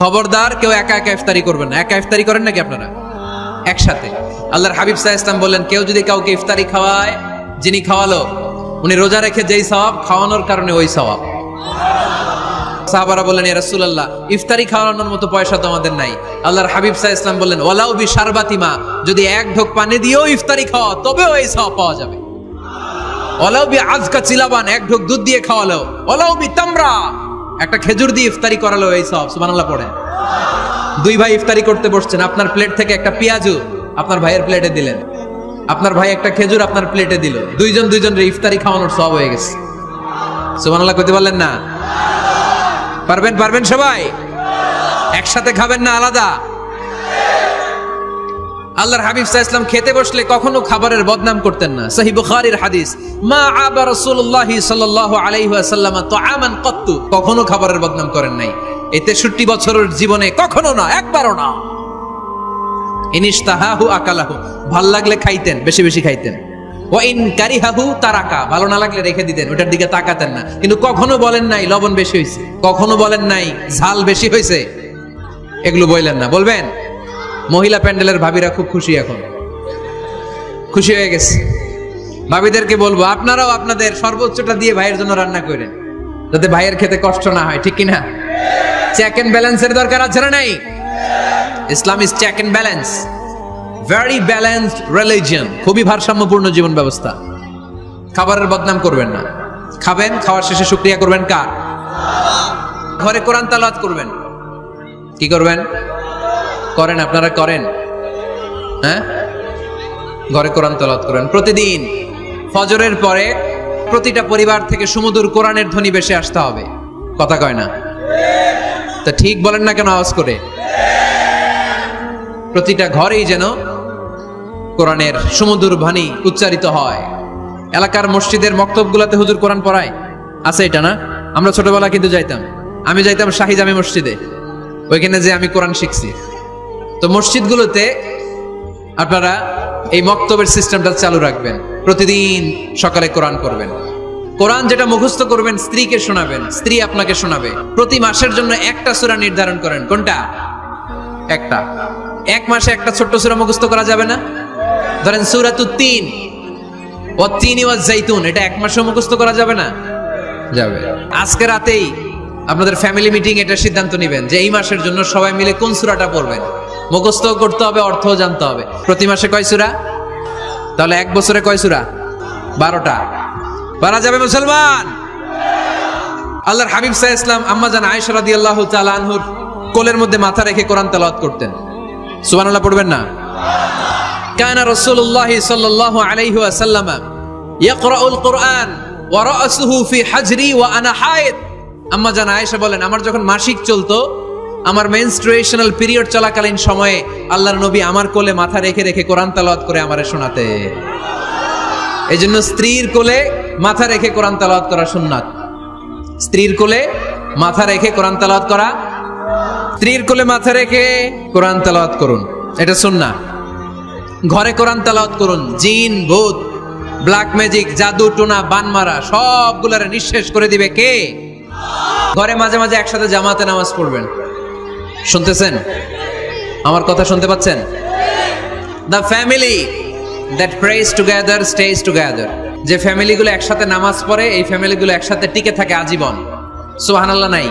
খবরদার কেউ একা একা ইফতারি করবেন না। একা ইফতারি করেন নাকি আপনারা? একসাথে। আল্লাহর হাবিব সাল্লাল্লাহু আলাইহি ওয়াসাল্লাম বললেন, কেউ যদি কাউকে ইফতারি খাওয়ায়, যিনি খাওয়ালো উনি রোজা রেখে যেই সওয়াব, খাওয়ানোর কারণে ওই সওয়াব। সাহাবারা বললেন, ইয়া রাসূলুল্লাহ, ইফতারি খাওয়ানোর মতো পয়সা তো আমাদের নাই। আল্লাহর হাবিব সাল্লাল্লাহু আলাইহি ওয়াসাল্লাম বললেন, ওয়ালাউ বি শারবাতিমা, যদি এক ঢোক পানি দিয়েও ইফতারি খাওয়া তবেও এই সওয়াব পাওয়া যাবে। ওয়ালাউ বি আযকা চিলাবান, এক ঢোক দুধ দিয়ে খাওয়ালো। ওয়ালাউ বি তামরা, একটা খেজুর দিয়ে ইফতারি করালো এই সওয়াব। সুবহানাল্লাহ পড়েন। দুই ভাই ইফতারি করতে বসছেন, আপনার প্লেট থেকে একটা পেঁয়াজু আপনার ভাইয়ের প্লেটে দিলেন, আপনার ভাই একটা খেজুর আপনার প্লেটে দিল, দুইজনের ইফতারি খাওয়ানোর সওয়াব হয়ে গেছে। সুবহানাল্লাহ কইতে পারলেন না? পারবেন সবাই? একসাথে খাবেন না আলাদা? আল্লাহর হাবিব সাল্লাল্লাহু আলাইহি ওয়াসাল্লাম খেতে বসলে কখনো খাবারের বদনাম করতেন না। সহিহ বুখারীর হাদিস, মা আবা রাসূলুল্লাহ সাল্লাল্লাহু আলাইহি ওয়াসাল্লাম তুআমান কত্তু, কখনো খাবারের বদনাম করেন নাই। এই 63 বছরের জীবনে কখনো না, একবারও না। ইনিশতাহাহু আকালাহু, ভাল লাগলে খাইতেন, বেশি বেশি খাইতেন। ওয়া ইন কারিহাহু তারাকা, ভালো না লাগলে রেখে দিতেন, ওটার দিকে তাকাতেন না। কিন্তু কখনো বলেন নাই লবণ বেশি হইছে, কখনো বলেন নাই ঝাল বেশি হইছে, এগুলো বললেন না। বলবেন? মহিলা প্যান্ডেলের ভাবিরা খুব খুশি, এখন খুশি হয়ে গেছে। ভাবিদেরকে বলবো, আপনারাও আপনাদের সর্বোচ্চটা দিয়ে ভাইয়ের জন্য রান্না করেন, যাতে ভাইয়ের খেতে কষ্ট না হয়, ঠিক কিনা? চেক এন্ড ব্যালেন্সের দরকার আছে না নাই? Islam is check and balance, very balanced religion, খুবই ভারসাম্যপূর্ণ জীবন ব্যবস্থা। খাবারের বদনাম করবেন না। খাবেন, খাওয়ার শেষে শুকরিয়া করবেন কার? ঘরে কোরআন তেলাওয়াত করবেন। কি করবেন? করেন, আপনারা করেন? হ্যাঁ, ঘরে কোরআন তেলাওয়াত করেন প্রতিদিন। ফজরের পরে প্রতিটা পরিবার থেকে সুমধুর কোরআনের ধ্বনি ভেসে আসতে হবে। কথা কয় না? তা ঠিক বলেন না কেন আওয়াজ করে? প্রতিটা ঘরেই যেন কোরআনের সুমধুর বাণী উচ্চারিত হয়। এলাকার মসজিদের মক্তবগুলোতে হুজুর কোরআন পড়ায়, আছে এটা না? আমরা ছোটবেলা কিন্তু যাইতাম, আমি যাইতাম শাহী জামি মসজিদে, ওইখানে যে আমি কোরআন শিখছি। তো মসজিদগুলোতে আপনারা এই মক্তবের সিস্টেমটা চালু রাখবেন, প্রতিদিন সকালে কোরআন পড়বেন। কোরআন যেটা মুখস্থ করবেন স্ত্রীকে শোনাবেন, স্ত্রী আপনাকে শোনাবে। প্রতি মাসের জন্য একটা সূরা নির্ধারণ করেন। কোনটা? একটা। এক মাসে একটা ছোট্ট সূরা মুখস্থ করা যাবে না? ধরেন সূরাতুত তিন, ওয়াত-তিনি ওয়াজ-জাইতুন, এটা এক মাসে মুখস্থ করা যাবে না? যাবে। আজকে রাতেই আপনাদের ফ্যামিলি মিটিং এটা সিদ্ধান্ত নেবেন যে এই মাসের জন্য সবাই মিলে কোন সূরাটা পড়বেন। মুখস্থ করতে হবে, অর্থও জানতে হবে। প্রতি মাসে কয় সূরা? তাহলে এক বছরে কয় সূরা? 12টা। পারা যাবে মুসলমান? আল্লাহর হাবিব সাল্লাল্লাহু আলাইহি ওয়াসাল্লাম আম্মা জান আয়েশা রাদিয়াল্লাহু তাআলা আনহুর কোলের মধ্যে মাথা রেখে কোরআন তেলাওয়াত করতেন। সুবহানাল্লাহ পড়বেন না? কানা রাসূলুল্লাহ সাল্লাল্লাহু আলাইহি ওয়াসাল্লাম ইয়াকরাউল কুরআন ওয়া রাসুহু ফি হাজরি ওয়া আনা হায়েদ। আম্মা জান আয়েশা বলেন, আমার যখন মাসিক চলতো, আমার মেনস্ট্রুয়েশনাল পিরিয়ড চলাকালীন সময়ে আল্লাহর নবী আমার কোলে মাথা রেখে রেখে কোরআন তেলাওয়াত করে আমারে শোনাতে। এইজন্য স্ত্রীর কোলে মাথা রেখে কোরআন তেলাওয়াত করা সুন্নাত। স্ত্রীর কোলে মাথা রেখে কোরআন তেলাওয়াত করা, স্ত্রীর কোলে মাথা রেখে কোরআন তেলাওয়াত করুন, এটা সুন্নাহ। ঘরে কোরআন তেলাওয়াত করুন। জিন, ভূত, ব্ল্যাক ম্যাজিক, জাদু টোনা, বানমারা সবগুলারে নিঃশেষ করে দিবে কে? ঘরে মাঝে মাঝে একসাথে জামাতে নামাজ পড়বেন। শুনতেছেন? আমার কথা শুনতে পাচ্ছেন? The family that prays together stays together, যে ফ্যামিলিগুলো একসাথে নামাজ পড়ে এই ফ্যামিলিগুলো একসাথে টিকে থাকে আজীবন। সুবহানাল্লাহ নাই?